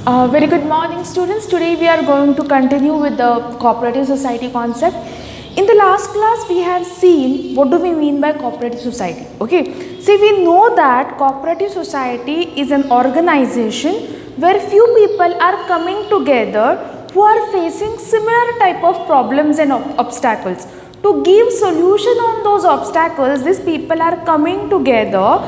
Very good morning, students. Today we are going to continue with the cooperative society concept. In the last class we have seen what do we mean by cooperative society. Okay, see, we know that cooperative society is an organization where few people are coming together who are facing similar type of problems and obstacles. To give solution on those obstacles, these people are coming together,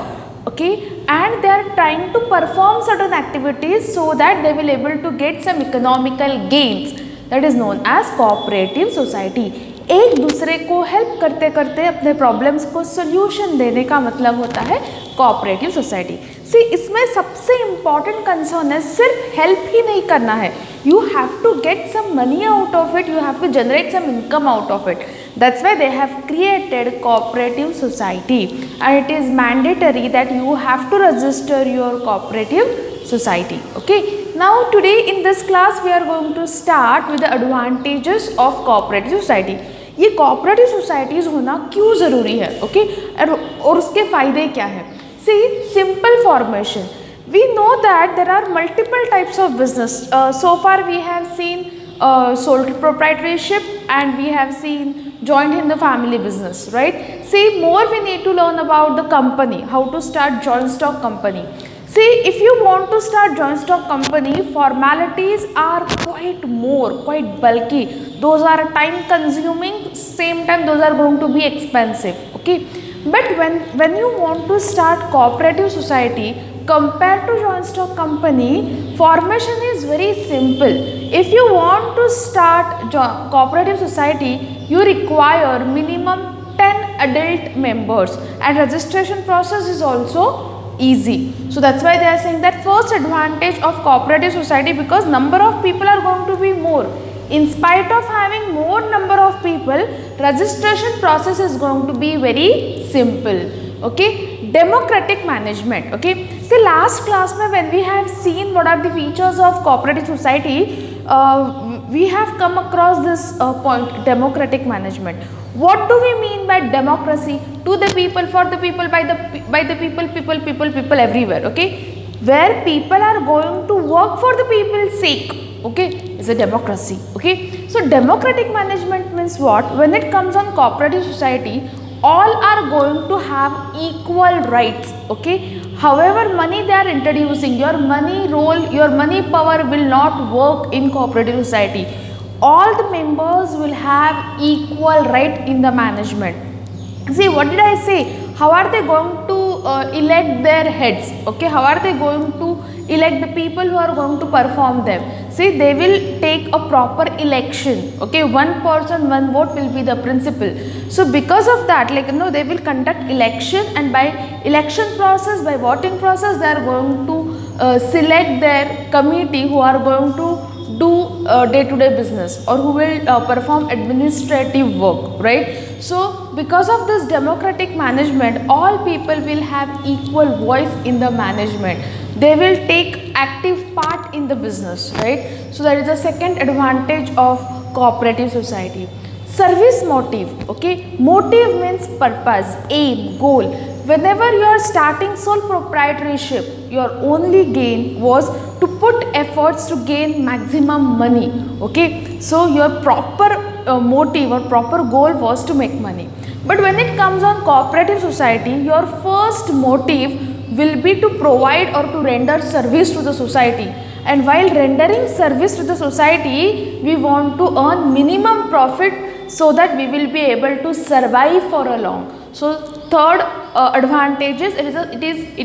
okay, and they are trying to perform certain activities so that they will able to get some economical gains. That is known as cooperative society. एक दूसरे को help करते करते अपने problems को solution देने का मतलब होता है कोऑपरेटिव सोसाइटी. सी, इसमें सबसे इम्पॉर्टेंट कंसर्न है सिर्फ हेल्प ही नहीं करना है. You have to get some money out of it, you have to generate some income out of it. That's why they have created cooperative society, and it is mandatory that you have to register your cooperative society. Okay, now today in this class we are going to start with the advantages of cooperative society. ये cooperative societies होना क्यों ज़रूरी है, okay, और उसके फ़ायदे क्या है. See, simple formation. We know that there are multiple types of business. So far we have seen sole proprietorship and we have seen joint in the family business, right? See, more we need to learn about the company, how to start joint stock company. See, if you want to start joint stock company, formalities are quite bulky. Those are time consuming, same time those are going to be expensive, okay. But when you want to start cooperative society, compared to joint stock company, formation is very simple. If you want to start cooperative society, you require minimum 10 adult members, and registration process is also easy. So that's why they are saying that first advantage of cooperative society, because number of people are going to be more. In spite of having more number of people, registration process is going to be very simple. Okay, democratic management. Okay, see, last class mein when we have seen what are the features of cooperative society, we have come across this point, democratic management. What do we mean by democracy? To the people, for the people, by the people everywhere. Okay, where people are going to work for the people's sake, okay, is a democracy. Okay, so democratic management means what? When it comes on cooperative society, all are going to have equal rights. Okay, however money they are introducing, your money role, your money power will not work in cooperative society. All the members will have equal right in the management. See, what did I say? How are they going to elect their heads? Okay, how are they going to elect the people who are going to perform them? See, they will take a proper election. Okay, one person one vote will be the principle. So because of that, like, you know, they will conduct election, and by election process, by voting process, they are going to select their committee who are going to do day-to-day business, or who will perform administrative work, right? So because of this democratic management, all people will have equal voice in the management. They will take active part in the business, right? So that is the second advantage of cooperative society. Service motive. Okay, motive means purpose, aim, goal. Whenever you are starting sole proprietorship, your only gain was to put efforts to gain maximum money. Okay, so your proper motive or proper goal was to make money. But when it comes on cooperative society, your first motive will be to provide or to render service to the society. And while rendering service to the society, we want to earn minimum profit so that we will be able to survive for a long. So third advantage is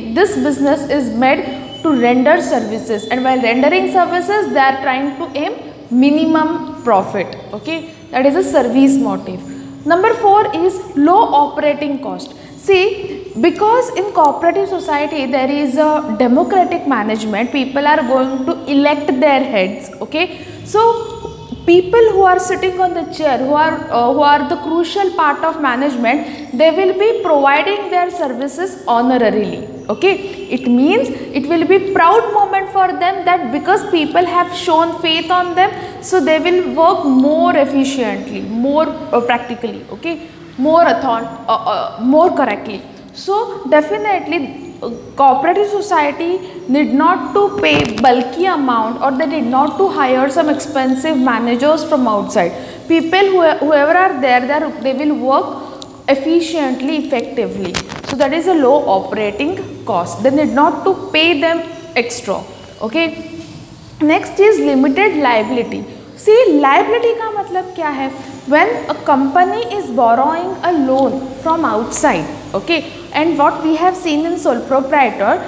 this business is made to render services, and while rendering services, they are trying to aim minimum profit. Okay, that is a service motive. Number 4 is low operating cost. See, because in cooperative society there is a democratic management, people are going to elect their heads. Okay, so people who are sitting on the chair, who are the crucial part of management, they will be providing their services honorarily. Okay, it means it will be proud moment for them that because people have shown faith on them, so they will work more efficiently, more practically. Okay, more correctly. So definitely cooperative society need not to pay bulky amount, or they did not to hire some expensive managers from outside. People whoever are there, they will work efficiently, effectively. So that is a low operating cost. They need not to pay them extra. Okay. Next is limited liability. See, liability का मतलब क्या है? When a company is borrowing a loan from outside, okay, and what we have seen in sole proprietor,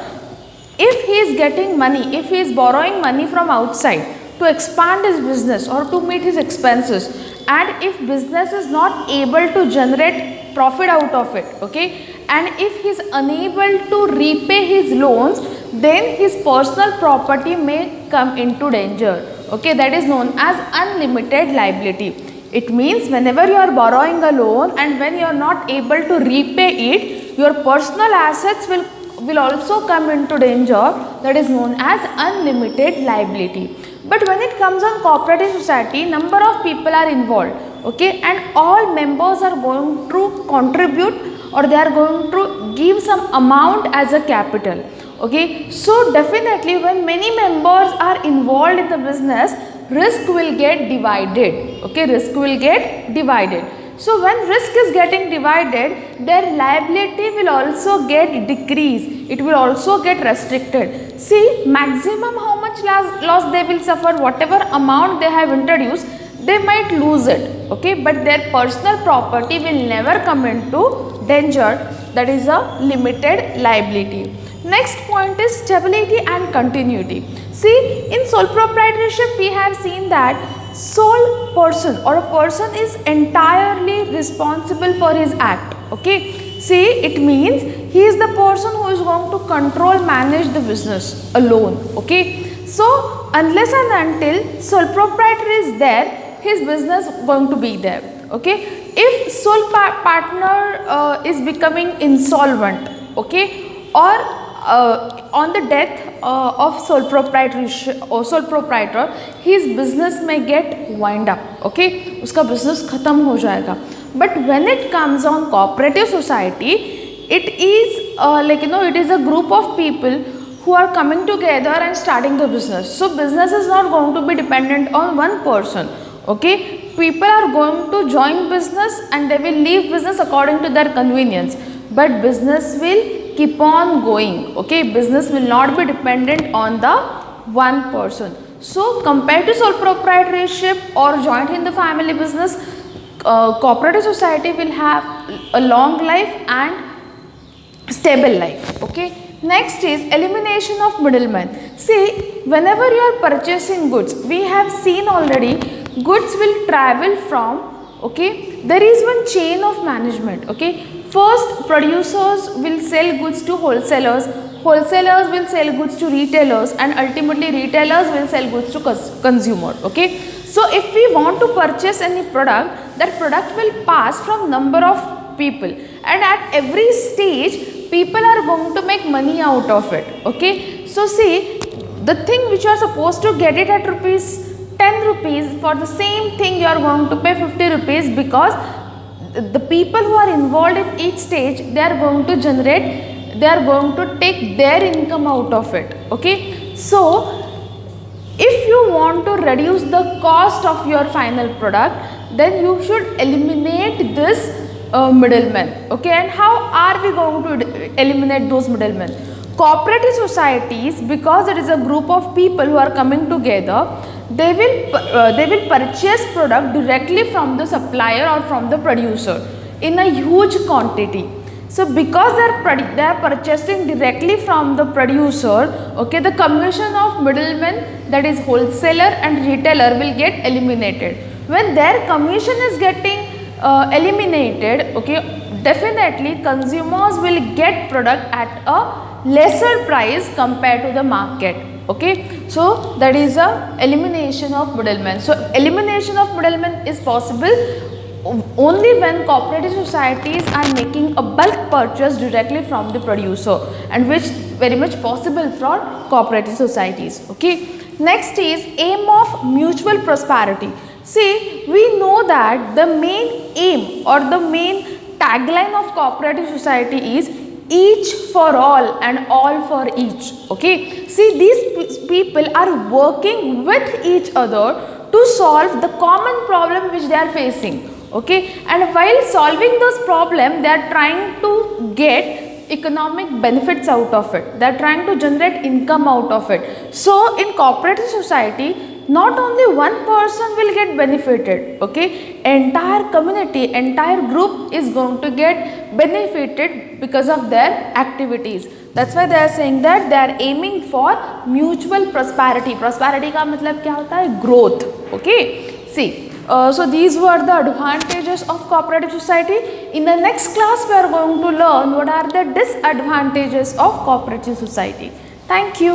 if he is getting money, if he is borrowing money from outside to expand his business or to meet his expenses, and if business is not able to generate profit out of it, okay, and if he is unable to repay his loans, then his personal property may come into danger. Okay, that is known as unlimited liability. It means whenever you are borrowing a loan and when you are not able to repay it, your personal assets will also come into danger. That is known as unlimited liability. But when it comes on cooperative society, number of people are involved, okay, and all members are going to contribute, or they are going to give some amount as a capital. Okay, so definitely when many members are involved in the business, risk will get divided. Okay, risk will get divided. So when risk is getting divided, their liability will also get decreased. It will also get restricted. See, maximum how much loss they will suffer, whatever amount they have introduced, they might lose it. Okay, but their personal property will never come into danger. That is a limited liability. Next point is stability and continuity. See, in sole proprietorship we have seen that sole person or a person is entirely responsible for his act. Okay, see, it means he is the person who is going to control, manage the business alone. Okay, so unless and until sole proprietor is there, his business going to be there. Okay, if sole partner is becoming insolvent, okay, or on the death of sole proprietor, his business may get wind up. Okay, उसका business खत्म हो जाएगा. But when it comes on cooperative society, it is it is a group of people who are coming together and starting the business. So business is not going to be dependent on one person. Okay, people are going to join business and they will leave business according to their convenience. But business will keep on going. Okay, business will not be dependent on the one person. So compared to sole proprietorship or joint in the family business, cooperative society will have a long life and stable life. Okay, next is elimination of middlemen. See, whenever you are purchasing goods, we have seen already, goods will travel from, okay, there is one chain of management. Okay, first, producers will sell goods to wholesalers, wholesalers will sell goods to retailers, and ultimately retailers will sell goods to consumer. Okay, so if we want to purchase any product, that product will pass from number of people, and at every stage people are going to make money out of it. Okay, so see, the thing which you are supposed to get it at rupees 10 rupees, for the same thing you are going to pay 50 rupees, because the people who are involved in each stage, they are going to generate, they are going to take their income out of it. Okay, so if you want to reduce the cost of your final product, then you should eliminate this middleman. Okay, and how are we going to eliminate those middlemen? Cooperative societies, because it is a group of people who are coming together, they will purchase product directly from the supplier or from the producer in a huge quantity. So because they are purchasing directly from the producer, okay, the commission of middlemen, that is wholesaler and retailer, will get eliminated. When their commission is getting eliminated, okay, definitely consumers will get product at a lesser price compared to the market. Okay, so that is a elimination of middlemen. So elimination of middlemen is possible only when cooperative societies are making a bulk purchase directly from the producer, and which very much possible for cooperative societies. Okay, next is aim of mutual prosperity. See, we know that the main aim or the main tagline of cooperative society is each for all and all for each. Okay, see, these people are working with each other to solve the common problem which they are facing. Okay, and while solving those problems, they are trying to get economic benefits out of it. They are trying to generate income out of it. So in cooperative society, not only one person will get benefited, okay, entire community, entire group is going to get benefited because of their activities. That's why they are saying that they are aiming for mutual prosperity. Prosperity का मतलब क्या होता है? Growth. Okay, see, so these were the advantages of cooperative society. In the next class we are going to learn what are the disadvantages of cooperative society. Thank you.